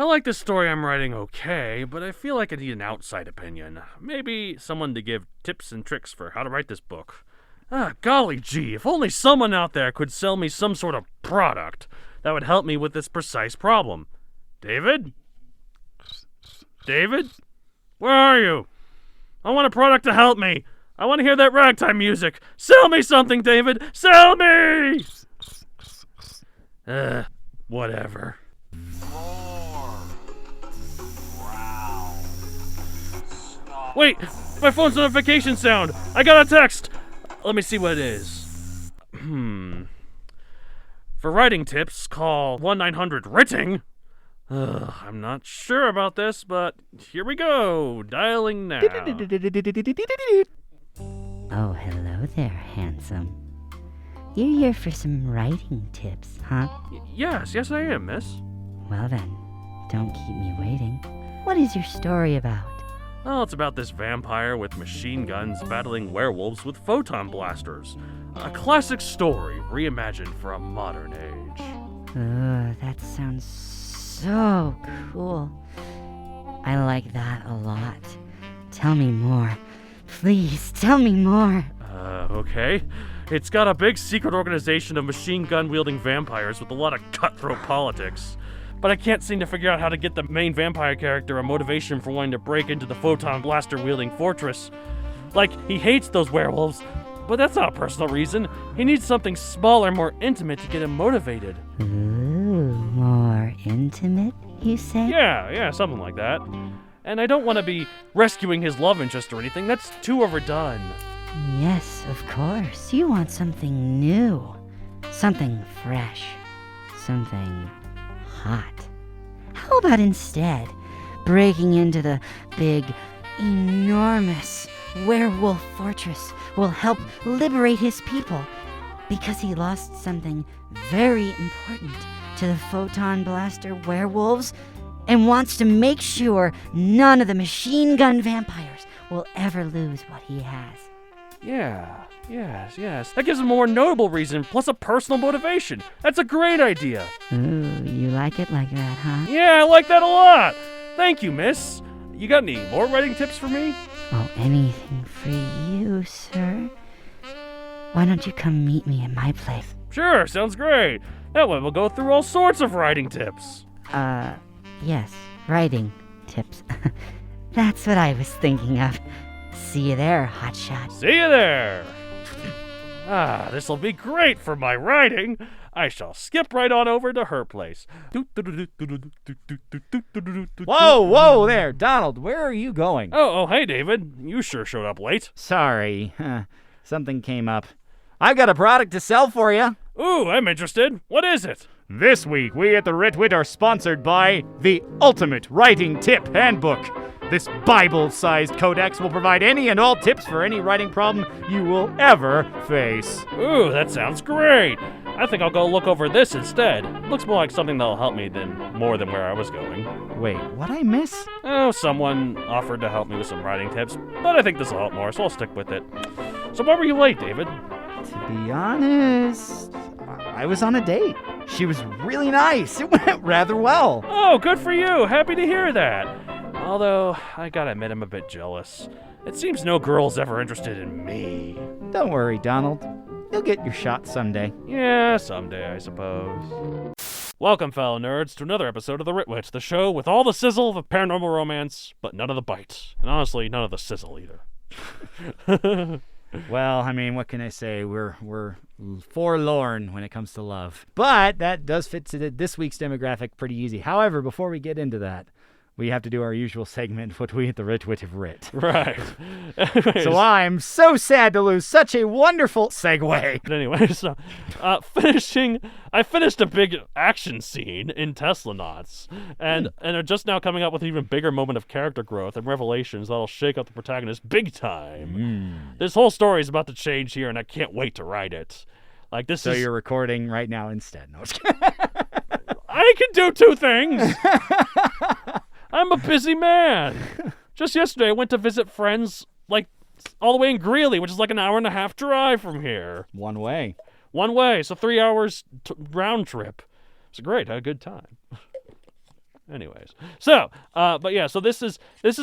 I like the story I'm writing okay, but I feel like I need an outside opinion. Maybe someone to give tips and tricks for how to write this book. Golly gee, if only someone out there could sell me some sort of product that would help me with this precise problem. David? David? Where are you? I want a product to help me. I want to hear that ragtime music. Sell me something, David. Sell me! Whatever. Wait, my phone's notification sound. I got a text. Let me see what it is. For writing tips, call 1-900-WRITTING. I'm not sure about this, but here we go. Dialing now. Oh, hello there, handsome. You're here for some writing tips, huh? Yes, I am, miss. Well then, don't keep me waiting. What is your story about? Oh, it's about this vampire with machine guns battling werewolves with photon blasters. A classic story reimagined for a modern age. Oh, that sounds so cool. I like that a lot. Tell me more. Please, tell me more. Okay. It's got a big secret organization of machine gun-wielding vampires with a lot of cutthroat politics. But I can't seem to figure out how to get the main vampire character a motivation for wanting to break into the photon blaster-wielding fortress. Like, he hates those werewolves, but that's not a personal reason. He needs something smaller, more intimate to get him motivated. Ooh, more intimate, you say? Yeah, something like that. And I don't want to be rescuing his love interest or anything. That's too overdone. Yes, of course. You want something new. Something fresh. Something hot. How about instead breaking into the big, enormous werewolf fortress will help liberate his people because he lost something very important to the photon blaster werewolves and wants to make sure none of the machine gun vampires will ever lose what he has. Yes. That gives a more notable reason, plus a personal motivation. That's a great idea. Ooh, you like it like that, huh? Yeah, I like that a lot. Thank you, miss. You got any more writing tips for me? Oh, anything for you, sir. Why don't you come meet me at my place? Sure, sounds great. That way we'll go through all sorts of writing tips. Yes, writing tips. That's what I was thinking of. See you there, hotshot. See you there. This'll be great for my writing. I shall skip right on over to her place. Whoa there, Donald, where are you going? Oh, hey, David. You sure showed up late. Sorry, something came up. I've got a product to sell for you. Ooh, I'm interested. What is it? This week, we at the Ritwit are sponsored by the Ultimate Writing Tip Handbook. This Bible-sized codex will provide any and all tips for any writing problem you will ever face. Ooh, that sounds great. I think I'll go look over this instead. Looks more like something that'll help me than where I was going. Wait, what'd I miss? Oh, someone offered to help me with some writing tips, but I think this will help more, so I'll stick with it. So why were you late, David? To be honest, I was on a date. She was really nice. It went rather well. Oh, good for you. Happy to hear that. Although, I gotta admit I'm a bit jealous. It seems no girl's ever interested in me. Don't worry, Donald. You'll get your shot someday. Yeah, someday, I suppose. Welcome, fellow nerds, to another episode of The Ritwit, the show with all the sizzle of paranormal romance, but none of the bite. And honestly, none of the sizzle either. Well, I mean, what can I say? We're forlorn when it comes to love. But that does fit to this week's demographic pretty easy. However, before we get into that, we have to do our usual segment, what we at the Ritwit have writ. Right. So I'm so sad to lose such a wonderful segue. But anyway, so I finished a big action scene in Tesla Knots, and are just now coming up with an even bigger moment of character growth and revelations that'll shake up the protagonist big time. This whole story is about to change here, and I can't wait to write it. So you're recording right now instead. No, I can do two things. I'm a busy man. Just yesterday, I went to visit friends, all the way in Greeley, which is like an hour and a half drive from here. One way, so 3 hours round trip. It was great. I had a good time. Anyways, so but yeah, so this is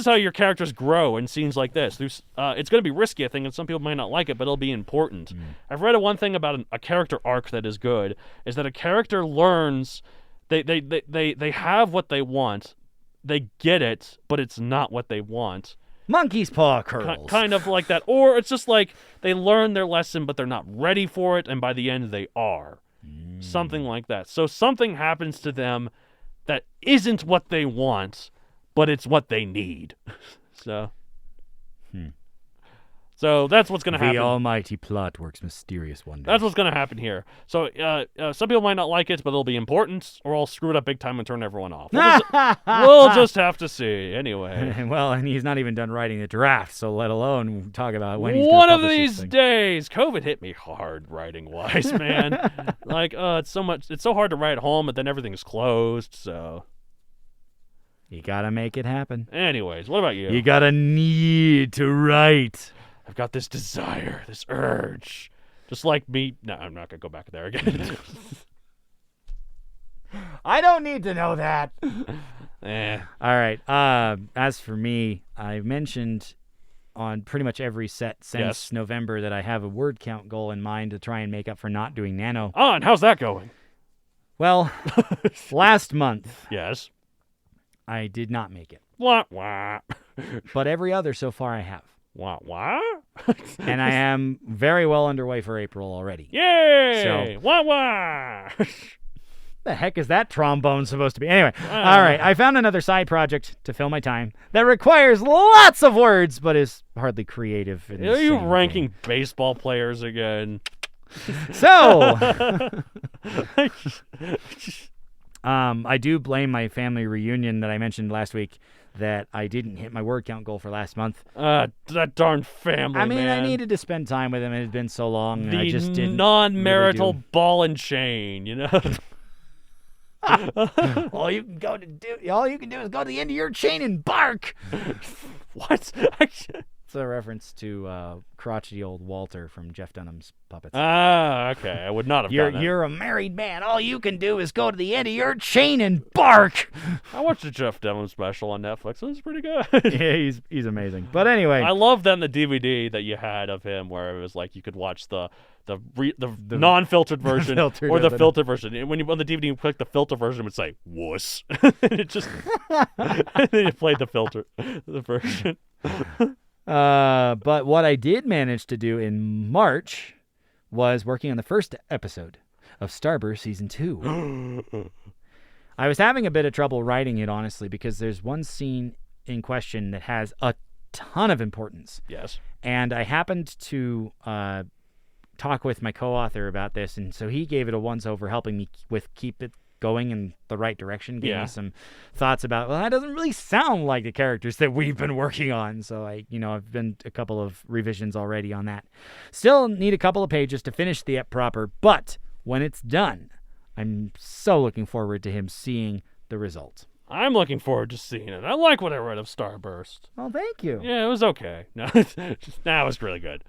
how your characters grow in scenes like this. It's going to be risky, I think, and some people might not like it, but it'll be important. I've read one thing about a character arc that is good is that a character learns they have what they want, they get it, but it's not what they want. Monkey's paw curls. Kind of like that, or it's just like they learn their lesson, but they're not ready for it, and by the end they are. Something like that. So something happens to them that isn't what they want, but it's what they need. So that's what's going to happen. The almighty plot works mysterious wonders. That's what's going to happen here. So some people might not like it, but it'll be important, or I'll screw it up big time and turn everyone off. We'll just have to see. Anyway. Well, and he's not even done writing the draft, so let alone talk about when he's One gonna of publish these this thing. days, COVID hit me hard writing-wise, man. Like, it's so hard to write at home, but then everything's closed, so... You gotta make it happen. Anyways, what about you? You gotta need to write. I've got this desire, this urge. Just like me. No, I'm not going to go back there again. I don't need to know that. Eh. All right. As for me, I mentioned on pretty much every set since Yes. November that I have a word count goal in mind to try and make up for not doing Nano. Oh, and how's that going? Well, last month Yes. I did not make it, Wah, wah. but every other so far I have. Wah, wah. And I am very well underway for April already. Yay! So- Wah, wah. The heck is that trombone supposed to be? Anyway, all right. I found another side project to fill my time that requires lots of words, but is hardly creative. In the Are you same ranking baseball players again? vein. So, I do blame my family reunion that I mentioned last week that I didn't hit my word count goal for last month. That darn family, I mean, man. I needed to spend time with him. It had been so long, and the I just didn't. non-marital really ball and chain, you know? all you can do is go to the end of your chain and bark. What? It's a reference to crotchety old Walter from Jeff Dunham's Puppets. Okay. I would not have done that. You're a married man. All you can do is go to the end of your chain and bark. I watched the Jeff Dunham special on Netflix. It was pretty good. Yeah, he's amazing. But anyway, I love then the DVD that you had of him, where it was like you could watch the non-filtered version filtered or the or filtered version. And when you on the DVD, you click the filter version, it would say "wuss," and it just and then you played the version. but what I did manage to do in March was working on the first episode of Starburst Season 2. I was having a bit of trouble writing it, honestly, because there's one scene in question that has a ton of importance. Yes. And I happened to talk with my co-author about this, and so he gave it a once-over, helping me with keep it going in the right direction, gave me some thoughts about, well, that doesn't really sound like the characters that we've been working on. So I've been a couple of revisions already on that. Still need a couple of pages to finish the ep proper, but when it's done, I'm so looking forward to him seeing the result. I'm looking forward to seeing it. I like what I read of Starburst. Well, thank you. Yeah, it was okay. No, it was really good.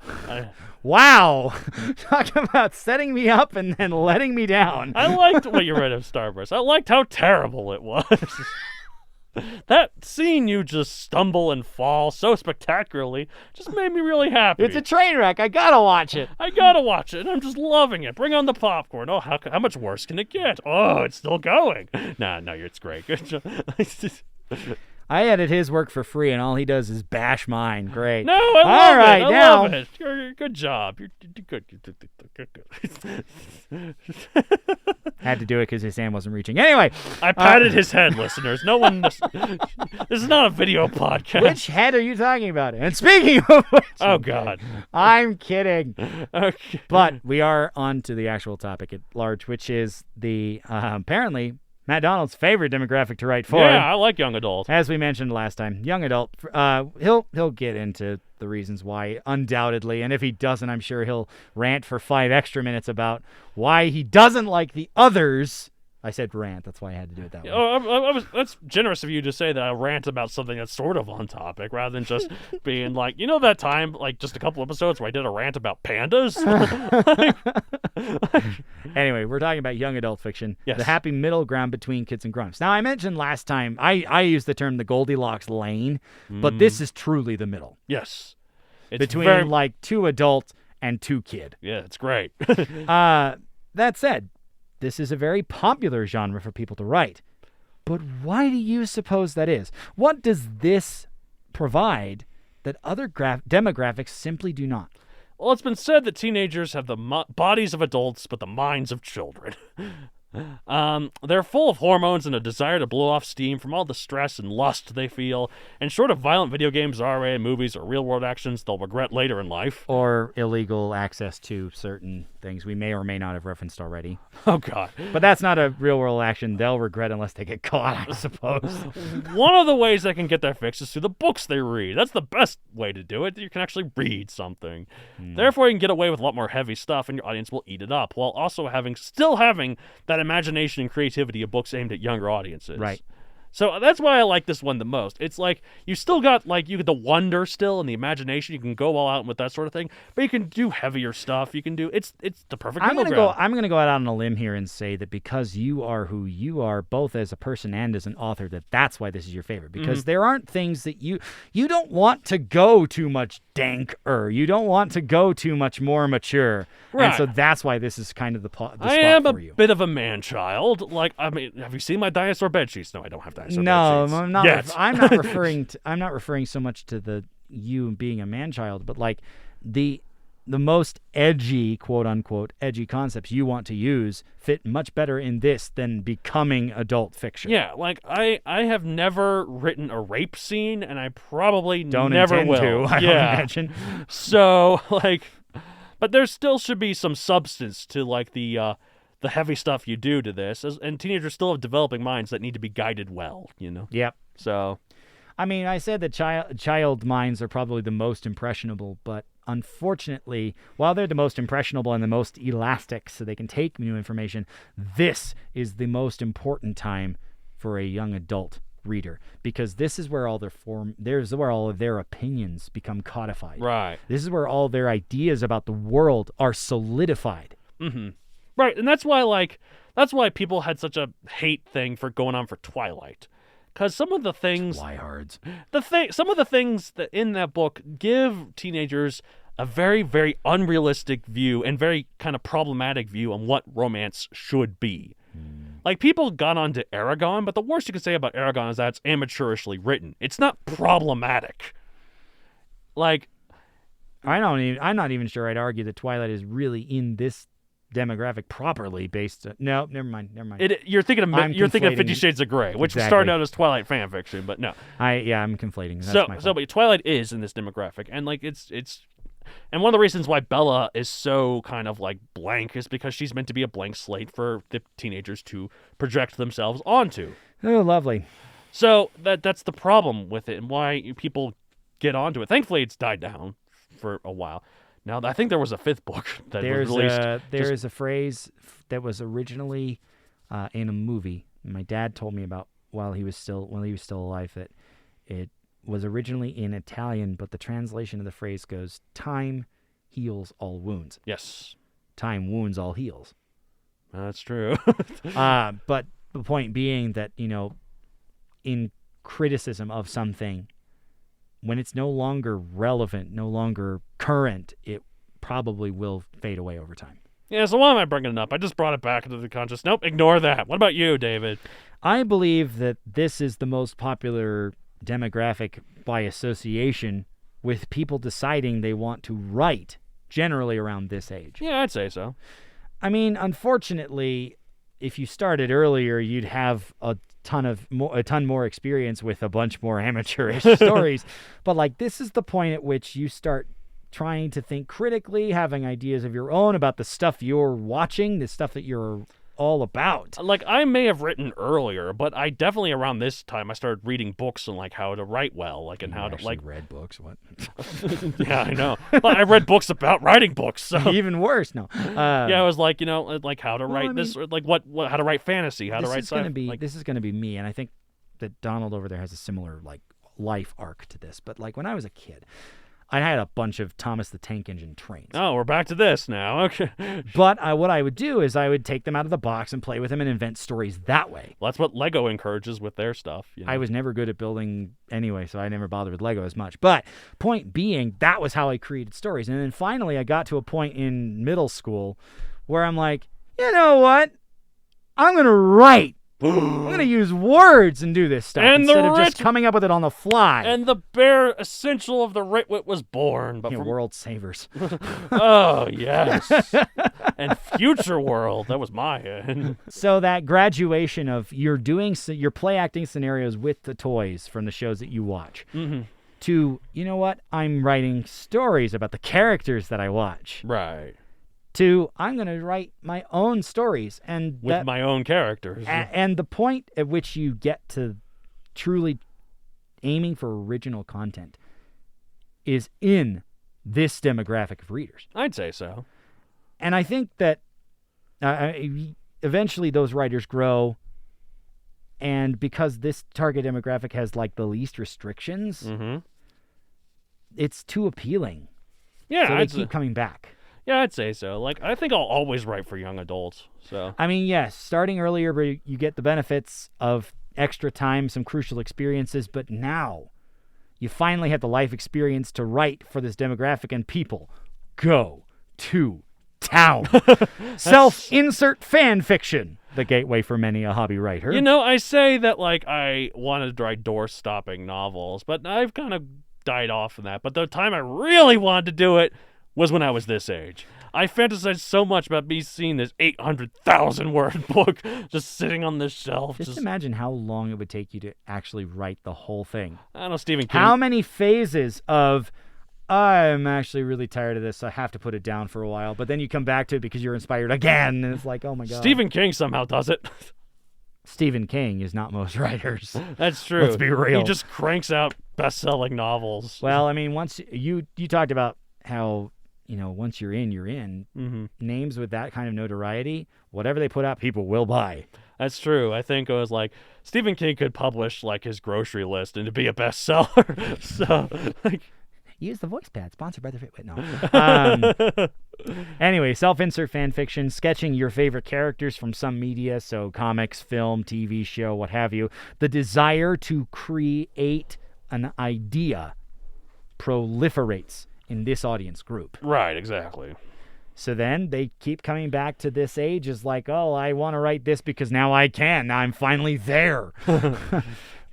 Wow. Talk about setting me up and then letting me down. I liked what you read of Starburst. I liked how terrible it was. That scene you just stumble and fall so spectacularly just made me really happy. It's a train wreck. I gotta watch it. I gotta watch it, and I'm just loving it. Bring on the popcorn. Oh, how much worse can it get? Oh, it's still going. No, it's great. Good job. I edit his work for free, and all he does is bash mine. Great. No, I love all right, it. I now, love it. You're good job. You're good. Had to do it because his hand wasn't reaching. Anyway, I patted his head, listeners. No one. This is not a video podcast. which head are you talking about? And speaking of which, Oh God. I'm kidding. Okay. But we are on to the actual topic at large, which is the apparently Matt Donald's favorite demographic to write for. Yeah, I like young adult. As we mentioned last time, young adult. He'll get into the reasons why, undoubtedly, and if he doesn't, I'm sure he'll rant for 5 extra minutes about why he doesn't like the others I said rant. That's why I had to do it that way. That's generous of you to say that I rant about something that's sort of on topic, rather than just being like, that time, like just a couple episodes where I did a rant about pandas. Anyway, we're talking about young adult fiction, Yes. the happy middle ground between kids and grown-ups. Now, I mentioned last time, I used the term the Goldilocks lane, but this is truly the middle. Yes, it's Between very, like 2 adult and 2 kid. yeah, it's great. That said, this is a very popular genre for people to write. But why do you suppose that is? What does this provide that other demographics simply do not? Well, it's been said that teenagers have the bodies of adults, but the minds of children. They're full of hormones and a desire to blow off steam from all the stress and lust they feel, and short of violent video games, R-rated movies, or real-world actions they'll regret later in life. Or illegal access to certain things we may or may not have referenced already. Oh, God. But that's not a real-world action they'll regret unless they get caught, I suppose. One of the ways they can get their fix is through the books they read. That's the best way to do it. You can actually read something. Therefore, you can get away with a lot more heavy stuff, and your audience will eat it up, while also still having that imagination and creativity of books aimed at younger audiences. Right. So that's why I like this one the most. It's like you still got you get the wonder still and the imagination. You can go all out with that sort of thing, but you can do heavier stuff. You can do it's the perfect middle ground. I'm gonna go out on a limb here and say that because you are who you are, both as a person and as an author, that's why this is your favorite. Because there aren't things that you don't want to go too much danker. You don't want to go too much more mature. Right. And so that's why this is kind of the spot I am for you. a bit of a man-child. Have you seen my dinosaur bed sheets? No, I don't have dinosaur No, bed sheets. I'm not. Yet. I'm not referring so much to the you being a man-child, but like the most edgy, quote unquote, edgy concepts you want to use fit much better in this than becoming adult fiction. Yeah, I have never written a rape scene, and I probably Don't never intend will. to. I would imagine. So but there still should be some substance to the heavy stuff you do to this, and teenagers still have developing minds that need to be guided well. Yep. So, I mean, I said that child minds are probably the most impressionable, but unfortunately, while they're the most impressionable and the most elastic so they can take new information, this is the most important time for a young adult reader, because this is where all where all of their opinions become codified. right. This is where all their ideas about the world are solidified. Mm-hmm. Right, and that's why people had such a hate thing for going on for Twilight. Because some of the things... Diehards. Some of the things that in that book give teenagers a very, very unrealistic view and very kind of problematic view on what romance should be. Like, people got onto Aragon, but the worst you could say about Aragon is that it's amateurishly written. It's not problematic. Like... I'm not even sure I'd argue that Twilight is really in this demographic properly based. No, never mind. You're thinking of conflating. 50 Shades of Grey, which Exactly. started out as Twilight fan fiction, but no. I'm conflating. That's my fault. But Twilight is in this demographic, and and one of the reasons why Bella is so kind of blank is because she's meant to be a blank slate for the teenagers to project themselves onto. Oh, lovely. So that's the problem with it, and why people get onto it. Thankfully, it's died down for a while. Now, I think there was a 5th book that was released. There is a phrase that was originally in a movie. My dad told me about while he was still alive that it was originally in Italian, but the translation of the phrase goes, "Time heals all wounds." Yes. Time wounds all heals. That's true. But the point being that, in criticism of something, when it's no longer relevant, no longer current, it probably will fade away over time. Yeah, so why am I bringing it up? I just brought it back into the conscious. Nope, ignore that. What about you, David? I believe that this is the most popular demographic by association, with people deciding they want to write generally around this age. Yeah, I'd say so. I mean, unfortunately, if you started earlier, you'd have a ton more experience with a bunch more amateurish stories. But this is the point at which you start trying to think critically, having ideas of your own about the stuff you're watching, the stuff that you're all about. Like, I may have written earlier, but I definitely around this time I started reading books on like how to write well, like and You how to actually like. read books. What? Yeah, I know. But I read books about writing books, so Even worse. No. yeah, I was like, like how to write this, or like what how to write fantasy, how to write This is gonna be me, and I think that Donald over there has a similar like life arc to this. But like when I was a kid, I had a bunch of Thomas the Tank Engine trains. Oh, we're back to this now. Okay. But what I would do is I would take them out of the box and play with them and invent stories that way. Well, that's what Lego encourages with their stuff. You know? I was never good at building anyway, so I never bothered with Lego as much. But point being, that was how I created stories. And then finally I got to a point in middle school where I'm like, you know what? I'm going to write. I'm going to use words and do this stuff And instead of just coming up with it on the fly. And the bare essential of the Ritwit was born. But Yeah, from... world savers. Oh, yes. And Future World. That was my end. So that graduation of you're play acting scenarios with the toys from the shows that you watch to, you know what, I'm writing stories about the characters that I watch. Right. To I'm going to write my own stories and With my own characters. And the point at which you get to truly aiming for original content is in this demographic of readers. I'd say so. And I think that eventually those writers grow, and because this target demographic has like the least restrictions, it's too appealing. Yeah, so they keep coming back. Yeah, I'd say so. Like, I think I'll always write for young adults. So I mean, yes, starting earlier, but you get the benefits of extra time, some crucial experiences, but now you finally have the life experience to write for this demographic, and people go to town. Self-insert fan fiction, the gateway for many a hobby writer. You know, I say that like I wanted to write door-stopping novels, but I've kind of died off in that. But the time I really wanted to do it was when I was this age. I fantasized so much about me seeing this 800,000 word book just sitting on this shelf. Just imagine how long it would take you to actually write the whole thing. I don't know, Stephen King. How many phases of, I'm actually really tired of this, so I have to put it down for a while, but then you come back to it because you're inspired again, and it's like, oh my God. Stephen King somehow does it. Stephen King is not most writers. That's true. Let's be real. He just cranks out best-selling novels. Well, I mean, once you talked about how, you know, once you're in, you're in. Names with that kind of notoriety, whatever they put out, people will buy. That's true. I think it was like Stephen King could publish like his grocery list and to be a bestseller. So, like, use the voice pad, sponsored by the Fitwit. No. Anyway, self-insert fan fiction, sketching your favorite characters from some media, so comics, film, TV show, what have you. The desire to create an idea proliferates in this audience group. Right, exactly. So then they keep coming back to this age as like, oh, I want to write this because now I can. Now I'm finally there.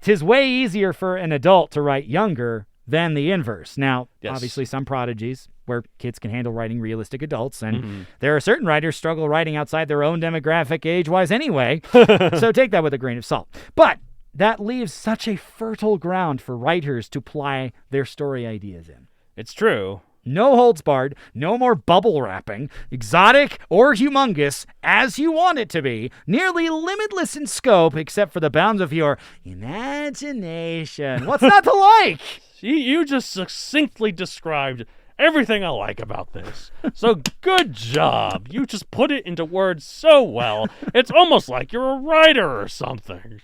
'Tis way easier for an adult to write younger than the inverse. Now, obviously some prodigies where kids can handle writing realistic adults, and there are certain writers struggle writing outside their own demographic age-wise anyway, so take that with a grain of salt. But that leaves such a fertile ground for writers to ply their story ideas in. It's true. No holds barred, no more bubble wrapping, exotic or humongous, as you want it to be, nearly limitless in scope except for the bounds of your imagination. What's not to like? You just succinctly described everything I like about this. So good job. You just put it into words so well. It's almost like you're a writer or something.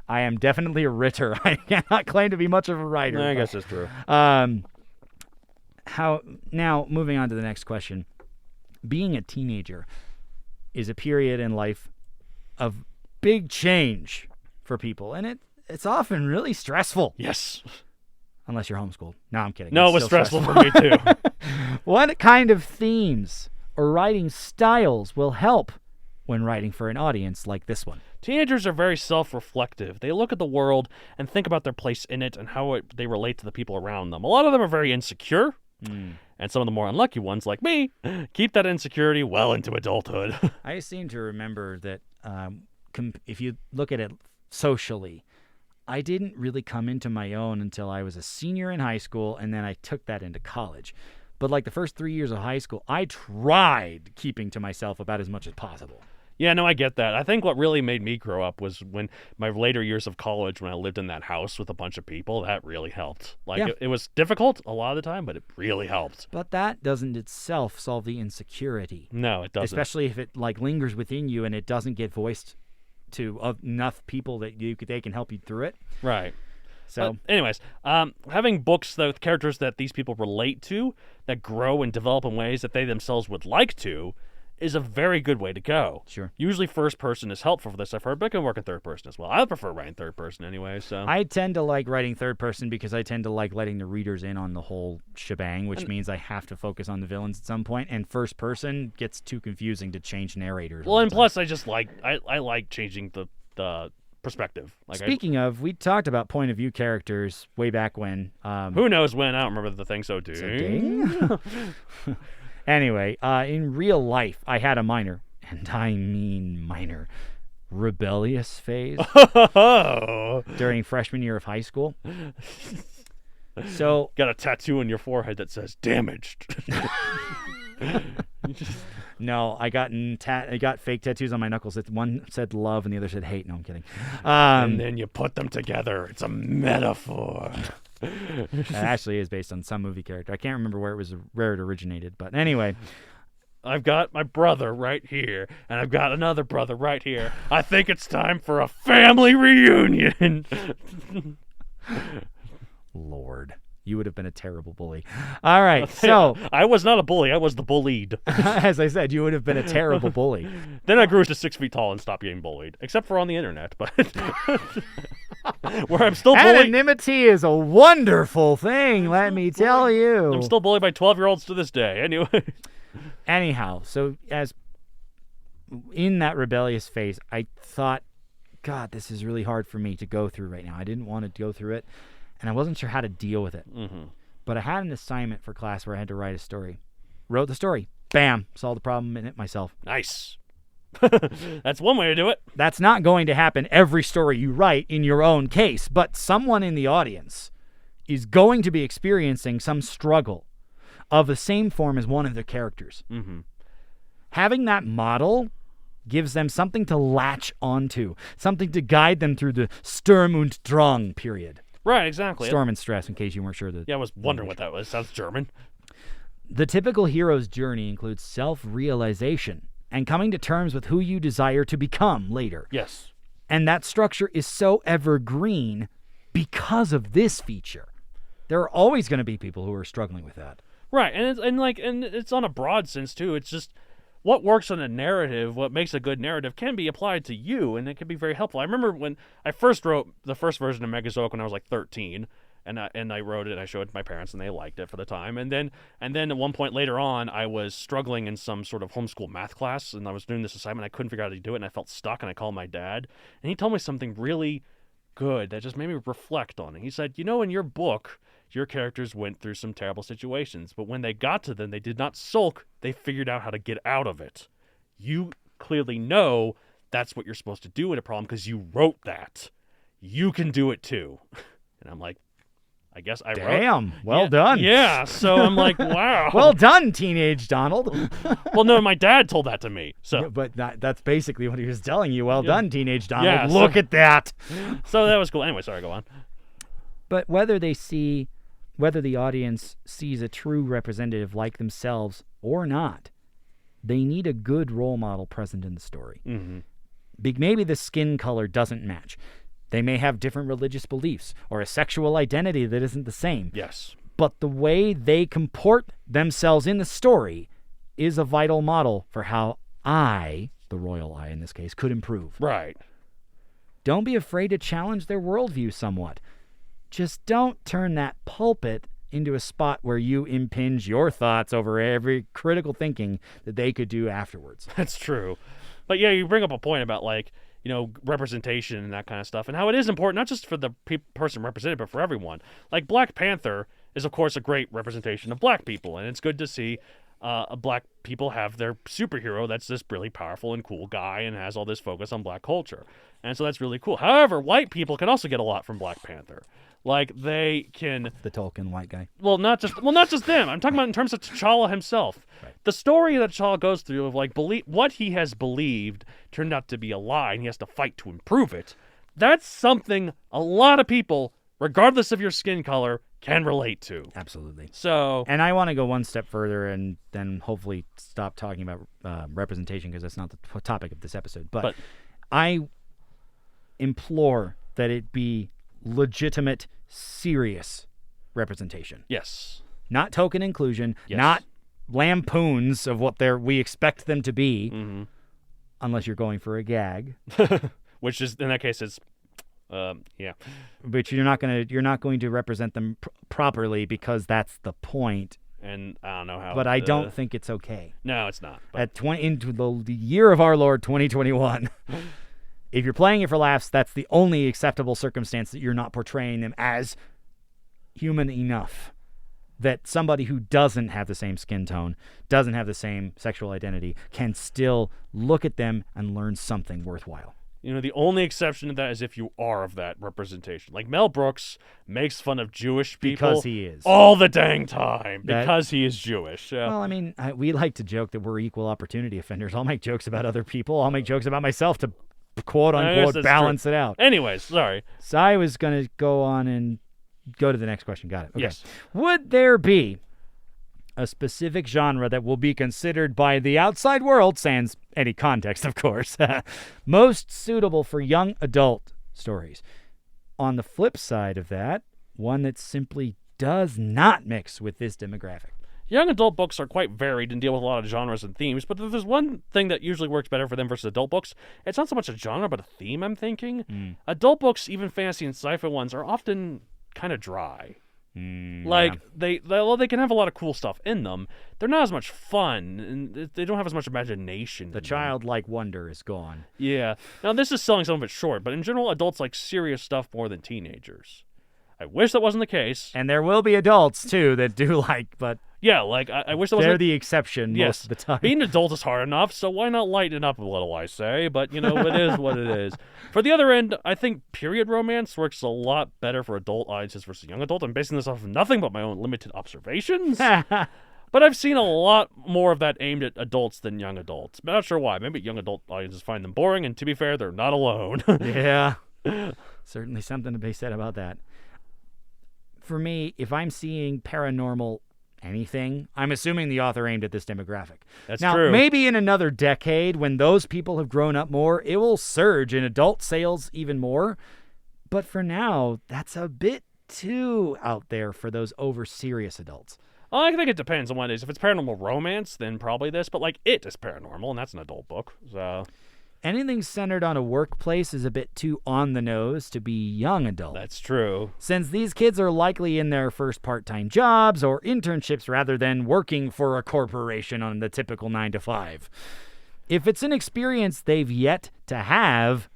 I am definitely a writer. I cannot claim to be much of a writer. I guess that's true. Now, moving on to the next question. Being a teenager is a period in life of big change for people, and it's often really stressful. Yes. Unless you're homeschooled. No, I'm kidding. No, It's it was still stressful for me too. What kind of themes or writing styles will help when writing for an audience like this one? Teenagers are very self-reflective. They look at the world and think about their place in it and how they relate to the people around them. A lot of them are very insecure, and some of the more unlucky ones, like me, keep that insecurity well into adulthood. I seem to remember that if you look at it socially, I didn't really come into my own until I was a senior in high school, and then I took that into college. But like the first 3 years of high school, I tried keeping to myself about as much as possible. Yeah, no, I get that. I think what really made me grow up was when my later years of college, when I lived in that house with a bunch of people, that really helped. Like, Yeah. it was difficult a lot of the time, but it really helped. But that doesn't itself solve the insecurity. No, it doesn't. Especially if it like lingers within you and it doesn't get voiced to enough people that they can help you through it. Right. So But anyways, having books that with characters that these people relate to, that grow and develop in ways that they themselves would like to, is a very good way to go. Sure. Usually first person is helpful for this, I've heard, but it can work in third person as well. I prefer writing third person anyway, so. I tend to like writing third person because I tend to like letting the readers in on the whole shebang, which means I have to focus on the villains at some point, and first person gets too confusing to change narrators. Well, all and the time. plus I just like, I like changing the perspective. Like, Speaking of, we talked about point of view characters way back when. who knows when? I don't remember the thing, so ding. Anyway, in real life, I had a minor, and I mean minor, rebellious phase Oh. during freshman year of high school. So Got a tattoo on your forehead that says damaged. no, I got fake tattoos on my knuckles. That one said love and the other said hate. No, I'm kidding. And then you put them together. It's a metaphor. It actually is based on some movie character. I can't remember where it originated, but anyway. I've got my brother right here, and I've got another brother right here. I think it's time for a family reunion. Lord, you would have been a terrible bully. All right, so I was not a bully. I was the bullied. as I said, you would have been a terrible bully. Then I grew to 6 feet tall and stopped getting bullied, except for on the internet. But where I'm still bullied. Anonymity is a wonderful thing, let me tell you. I'm still bullied by 12-year-olds to this day. Anyway. Anyhow, so as in that rebellious phase, I thought, God, this is really hard for me to go through right now. I didn't want to go through it, and I wasn't sure how to deal with it. Mm-hmm. But I had an assignment for class where I had to write a story. Wrote the story. Bam! Solved the problem in it myself. Nice. That's one way to do it. That's not going to happen every story you write in your own case, but someone in the audience is going to be experiencing some struggle of the same form as one of their characters. Mm-hmm. Having that model gives them something to latch onto, something to guide them through the Sturm und Drang period. Right, exactly. Storm and stress, in case you weren't sure. Yeah, I was wondering what that was. Sounds German. The typical hero's journey includes self-realization and coming to terms with who you desire to become later. Yes. And that structure is so evergreen because of this feature. There are always going to be people who are struggling with that. Right, and it's on a broad sense too. It's just what works in a narrative, what makes a good narrative, can be applied to you, and it can be very helpful. I remember when I first wrote the first version of Megazoic when I was like 13, and I wrote it, and I showed it to my parents, and they liked it for the time. And then at one point later on, I was struggling in some sort of homeschool math class, and I was doing this assignment. I couldn't figure out how to do it, and I felt stuck. And I called my dad, and he told me something really good that just made me reflect on it. He said, in your book, your characters went through some terrible situations, but when they got to them, they did not sulk. They figured out how to get out of it. You clearly know that's what you're supposed to do in a problem because you wrote that. You can do it too. And I'm like, I guess I wrote. Damn, well done. Yeah, so I'm like, wow. Well done, teenage Donald. Well, no, my dad told that to me. So But that's basically what he was telling you. Well done, teenage Donald. Yeah, Look at that. so that was cool. Anyway, sorry, go on. But whether the audience sees a true representative like themselves or not, they need a good role model present in the story. Mm-hmm. Maybe the skin color doesn't match. They may have different religious beliefs or a sexual identity that isn't the same. Yes. But the way they comport themselves in the story is a vital model for how I, the royal I in this case, could improve. Right. Don't be afraid to challenge their worldview somewhat. Just don't turn that pulpit into a spot where you impinge your thoughts over every critical thinking that they could do afterwards. That's true. But yeah, you bring up a point about representation and that kind of stuff, and how it is important, not just for the person represented, but for everyone. Like Black Panther is, of course, a great representation of black people, and it's good to see black people have their superhero that's this really powerful and cool guy and has all this focus on black culture. And so that's really cool. However, white people can also get a lot from Black Panther. Like, they can... The Tolkien white guy. Well, not just them. I'm talking about in terms of T'Challa himself. Right. The story that T'Challa goes through of, like, what he has believed turned out to be a lie, and he has to fight to improve it. That's something a lot of people, regardless of your skin color, can relate to. Absolutely. So... And I want to go one step further and then hopefully stop talking about representation, because that's not the topic of this episode. But I implore that it be legitimate, serious representation. Yes. Not token inclusion, Yes. not lampoons of what we expect them to be, unless you're going for a gag. Which is, in that case, it's... yeah. But you're not going to represent them properly, because that's the point. And I don't know how... But I don't think it's okay. No, it's not. But Into the year of our Lord 2021, if you're playing it for laughs, that's the only acceptable circumstance, that you're not portraying them as human enough that somebody who doesn't have the same skin tone, doesn't have the same sexual identity, can still look at them and learn something worthwhile. You know, the only exception to that is if you are of that representation. Like, Mel Brooks makes fun of Jewish people Because he is. all the dang time because he is Jewish. Well, I mean, we like to joke that we're equal opportunity offenders. I'll make jokes about other people. I'll make jokes about myself to quote I guess unquote that's balance true. it out. Anyways, sorry. So I was going to go on and go to the next question. Got it. Okay. Yes. Would there be a specific genre that will be considered by the outside world, sans any context, of course, most suitable for young adult stories? On the flip side of that, one that simply does not mix with this demographic. Young adult books are quite varied and deal with a lot of genres and themes, but if there's one thing that usually works better for them versus adult books, it's not so much a genre, but a theme, I'm thinking. Adult books, even fantasy and sci-fi ones, are often kind of dry. Like, they can have a lot of cool stuff in them. They're not as much fun, and they don't have as much imagination. The childlike wonder is gone. Yeah. Now, this is selling some of it short, but in general, adults like serious stuff more than teenagers. I wish that wasn't the case. And there will be adults, too, that do like, but Yeah, like, I wish that wasn't... they're the exception most of the time. Being an adult is hard enough, so why not lighten it up a little, I say? But, you know, it is what it is. For the other end, I think period romance works a lot better for adult audiences versus young adult. I'm basing this off of nothing but my own limited observations. But I've seen a lot more of that aimed at adults than young adults. I'm not sure why. Maybe young adult audiences find them boring, and to be fair, they're not alone. Yeah. Certainly something to be said about that. For me, if I'm seeing paranormal anything, I'm assuming the author aimed at this demographic. That's now, true. Maybe in another decade, when those people have grown up more, it will surge in adult sales even more. But for now, that's a bit too out there for those over-serious adults. Well, I think it depends on what it is. If it's paranormal romance, then probably this. But, like, It is paranormal, and that's an adult book. So Anything centered on a workplace is a bit too on the nose to be young adult. that's true. Since these kids are likely in their first part-time jobs or internships rather than working for a corporation on the typical 9 to 5. If it's an experience they've yet to have,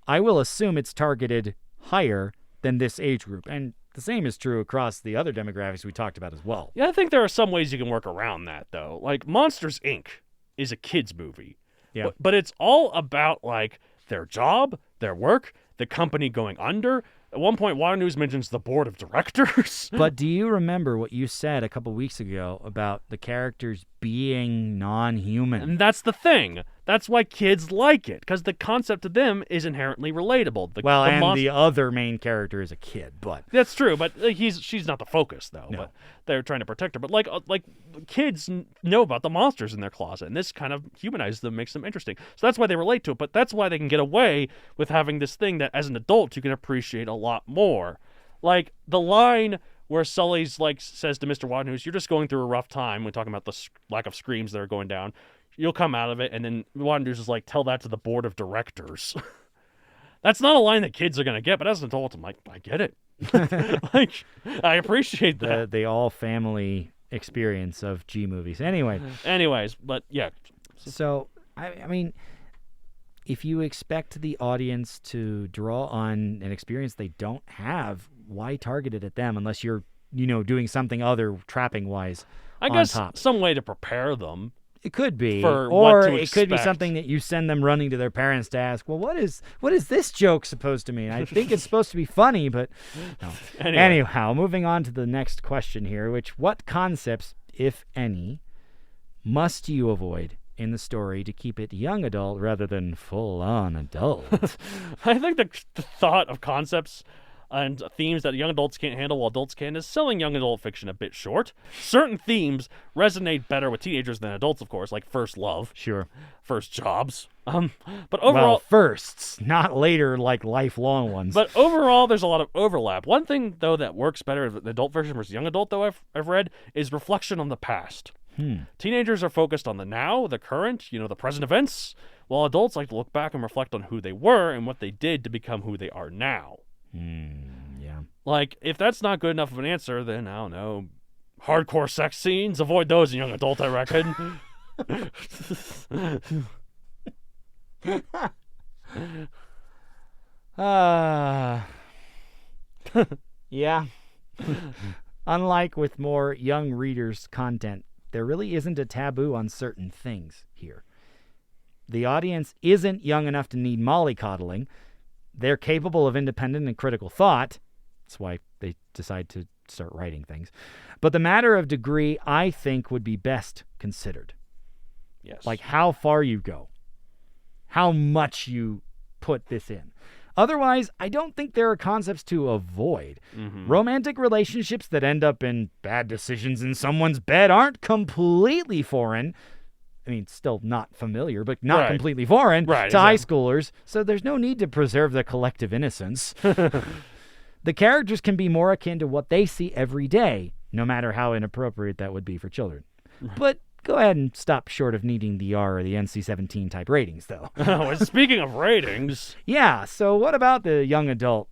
I will assume it's targeted higher than this age group. And the same is true across the other demographics we talked about as well. Yeah, I think there are some ways you can work around that, though. Like, Monsters, Inc. is a kid's movie. Yeah. But it's all about, like, their job, their work, the company going under. At one point, Water News mentions the board of directors. But do you remember what you said a couple weeks ago about the characters being non-human? And that's the thing. That's why kids like it, because the concept to them is inherently relatable. The other main character is a kid, but... That's true, but she's not the focus, though. No. But they're trying to protect her. But, like kids know about the monsters in their closet, and this kind of humanizes them, makes them interesting. So that's why they relate to it, but that's why they can get away with having this thing that, as an adult, you can appreciate a lot more. Like, the line where Sully's, like, says to Mr. Waternoose, you're just going through a rough time when talking about the lack of screams that are going down. You'll come out of it, and then Waternoose is like, tell that to the board of directors. That's not a line that kids are going to get, but as an adult, I'm like, I get it. Like, I appreciate that. The all-family experience of G movies. Anyways, but yeah. So, I mean, if you expect the audience to draw on an experience they don't have, why target it at them unless you're doing something other trapping-wise I on guess top. some way to prepare them. It could be, For or what to it could be expect. something that you send them running to their parents to ask, well, what is this joke supposed to mean? I think it's supposed to be funny, but no. Anyway. Anyhow, moving on to the next question here, what concepts, if any, must you avoid in the story to keep it young adult rather than full-on adult? I think the thought of concepts and themes that young adults can't handle while adults can is selling young adult fiction a bit short. Certain themes resonate better with teenagers than adults, of course, like first love, Sure. first jobs. But Well, overall, firsts, not later, like lifelong ones. But overall, there's a lot of overlap. One thing, though, that works better with the adult version versus young adult, though, I've read, is reflection on the past. Teenagers are focused on the now, the current, the present events, while adults like to look back and reflect on who they were and what they did to become who they are now. Yeah. Like, if that's not good enough of an answer, then, I don't know, hardcore sex scenes, avoid those in young adult, I reckon. Yeah. Unlike with more young readers' content, there really isn't a taboo on certain things here. The audience isn't young enough to need mollycoddling. They're capable of independent and critical thought. That's why they decide to start writing things. But the matter of degree, I think, would be best considered. Yes. Like how far you go, how much you put this in. Otherwise, I don't think there are concepts to avoid. Romantic relationships that end up in bad decisions in someone's bed aren't completely foreign. I mean, still not familiar, but not Right. completely foreign Right, to high exactly. schoolers, so there's no need to preserve the collective innocence. The characters can be more akin to what they see every day, no matter how inappropriate that would be for children. But go ahead and stop short of needing the R or the NC-17 type ratings, though. Oh, and speaking of ratings, Yeah, so what about the young adult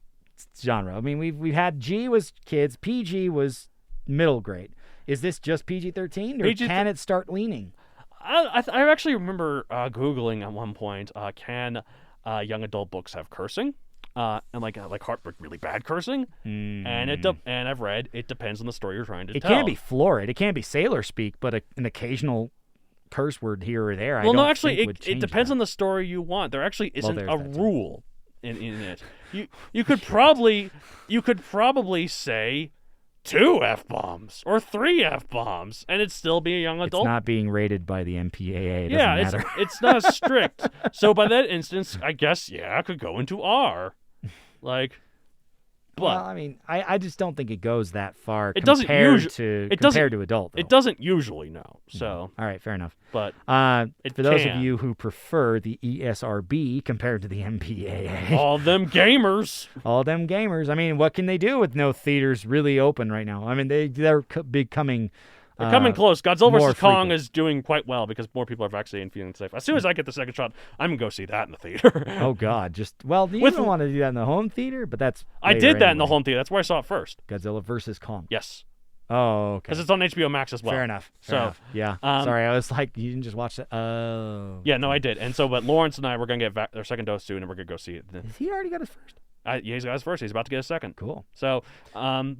genre? I mean, we've had G was kids, PG was middle grade. Is this just PG-13, or PG can it start leaning? I actually remember Googling at one point, can young adult books have cursing? And like heartbreak, really bad cursing, and and I've read it depends on the story you're trying to It tell. can't be florid. It can't be sailor speak, but an occasional curse word here or there. Well, I no, don't actually, think would it change depends that. on the story you want. There actually isn't there's a that too. rule in it. You could probably say 2 F-bombs or 3 F-bombs, and it'd still be a young It's adult. not being rated by the MPAA. It Yeah, doesn't matter. it's not as strict. So by that instance, I guess I could go into R, like. But Well, I mean, I just don't think it goes that far It doesn't compared usu- to it doesn't- compared to adult. Though. it doesn't usually know. So, All right, fair enough. but It For those of can. you who prefer the ESRB compared to the MPAA, all them gamers. all them gamers. I mean, what can they do with no theaters really open right now? I mean, they're becoming. They're coming close. Godzilla more vs. Kong frequent. is doing quite well because more people are vaccinated and feeling safe. As soon as I get the second shot, I'm going to go see that in the theater. Oh God! You With- don't want to do that in the home theater, but that's. I later did that in the anyway. home theater. That's where I saw it first. Godzilla versus Kong. Yes. Oh, okay. Because it's on HBO Max as well. Fair enough. Fair So, enough. Yeah. um, Sorry, I was like, you didn't just watch that. Oh. Yeah, no, I did. And so, but Lawrence and I, we're going to get their second dose soon, and we're going to go see it. Has he already got his first? Yeah, he's got his first. He's about to get his second. Cool. So, and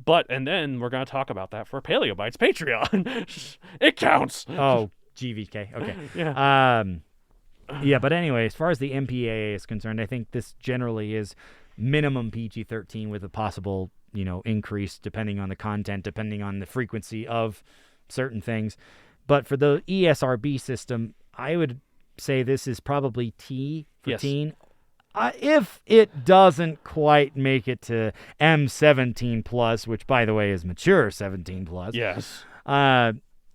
then we're going to talk about that for Paleobites Patreon. It counts. Oh, GVK. Okay. Yeah. Yeah, but anyway, as far as the MPAA is concerned, I think this generally is minimum PG-13 with a possible, increase depending on the content, depending on the frequency of certain things. But for the ESRB system, I would say this is probably T for Yes. teen. If it doesn't quite make it to M17 plus, which by the way is mature 17 plus. Yes.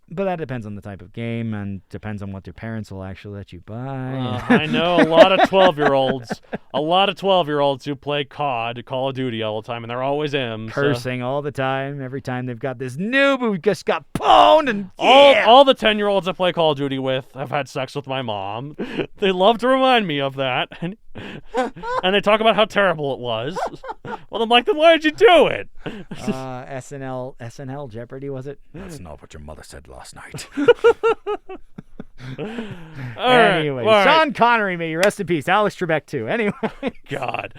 But that depends on the type of game and depends on what your parents will actually let you buy. I know a lot of 12-year-olds who play COD, Call of Duty all the time, and they're always M. so- Cursing all the time, every time they've got this noob who just got pwned and All the 10-year-olds I play Call of Duty with have had sex with my mom. They love to remind me of that. And they talk about how terrible it was. Well, I'm like, then why did you do it? SNL Jeopardy, was it? That's not what your mother said last night. All right, Anyway, all right. Sean Connery, may you rest in peace. Alex Trebek, too. Anyway. God.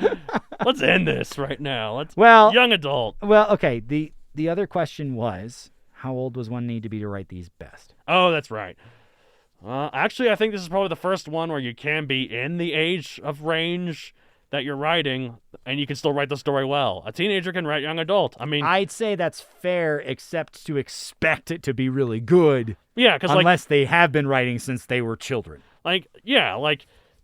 Let's end this right now. Well, Young adult. Well, okay. the other question was, how old was one need to be to write these best? Oh, that's right. Actually, I think this is probably the first one where you can be in the age of range that you're writing, and you can still write the story well. A teenager can write young adult. I mean, I'd say that's fair, except to expect it to be really good, yeah, because unless they have been writing since they were children. like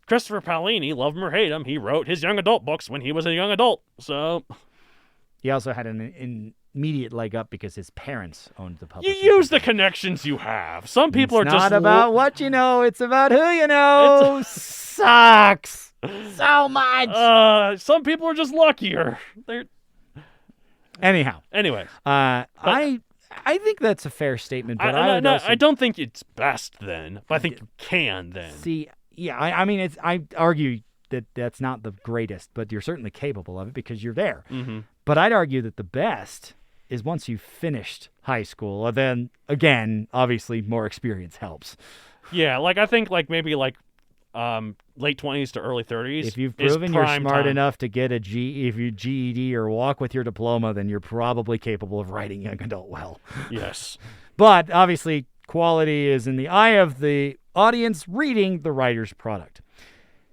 Christopher Paolini, love him or hate him, he wrote his young adult books when he was a young adult. So He also had an immediate leg up because his parents owned the you publishing use the company. connections you have. Some people It's are just not about what you know, it's about who you know. Sucks so much. Some people are just luckier. They're Anyhow, anyway. I think that's a fair statement, but I would also I don't think it's best then, but I think you can then. see. Yeah, I mean, I argue that that's not the greatest, but you're certainly capable of it because you're there. Mm-hmm. But I'd argue that the best is once you've finished high school, and then again, obviously, more experience helps. Yeah, I think maybe late 20s to early 30s. If you've is proven you're prime smart time. enough to get a GED or walk with your diploma, then you're probably capable of writing young adult well. Yes. But obviously, quality is in the eye of the audience reading the writer's product.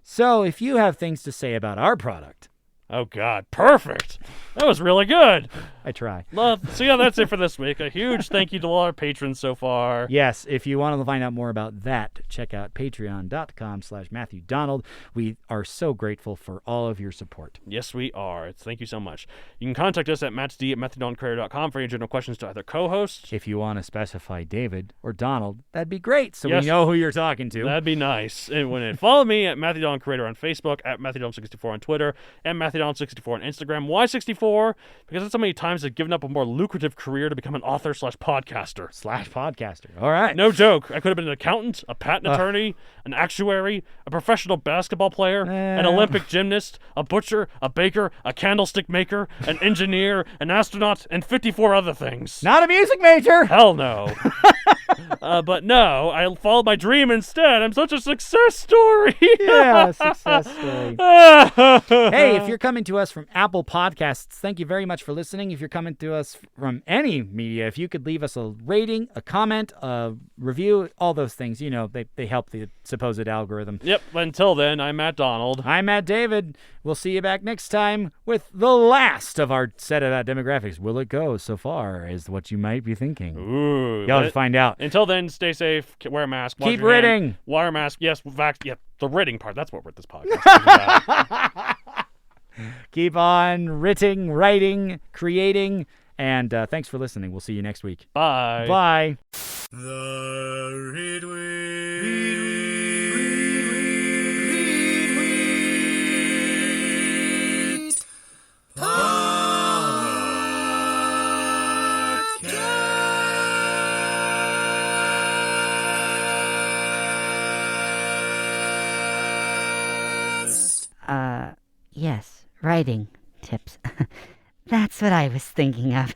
So if you have things to say about our product, Oh, God. Perfect. That was really good. I try. So, yeah, that's it for this week. A huge thank you to all our patrons so far. Yes, if you want to find out more about that, check out patreon.com/Matthew Donald. We are so grateful for all of your support. Yes, we are. Thank you so much. You can contact us at mattsd@matthewdonaldcreator.com for any general questions to either co-hosts. If you want to specify David or Donald, that'd be great, so Yes. we know who you're talking to. That'd be nice. And follow me at Matthew Donald Creator on Facebook, at Matthew Donald 64 on Twitter, and Matthew Donald 64 on Instagram. Why 64? Because that's how many times I've given up a more lucrative career to become an author/podcaster. /podcaster. All right. No joke. I could have been an accountant, a patent attorney, an actuary, a professional basketball player, an Olympic gymnast, a butcher, a baker, a candlestick maker, an engineer, an astronaut, and 54 other things. Not a music major. Hell no. But no, I followed my dream instead. I'm such a success story. Yeah, success story. Hey, if you're coming to us from Apple Podcasts, thank you very much for listening. If you're coming to us from any media, if you could leave us a rating, a comment, a review, all those things, you know, they help the supposed algorithm. Yep, until then, I'm Matt Donald. I'm Matt David. We'll see you back next time with the last of our set of demographics. Will it go so far is what you might be thinking. Ooh. Y'all have to find out. Until then, stay safe, wear a mask, wash Keep your hand, reading. wear a mask, yes, yep, the reading part, that's what we're at this podcast. Keep on writing, creating, and thanks for listening. We'll see you next week. Bye. Bye. The Yes, writing tips. That's what I was thinking of.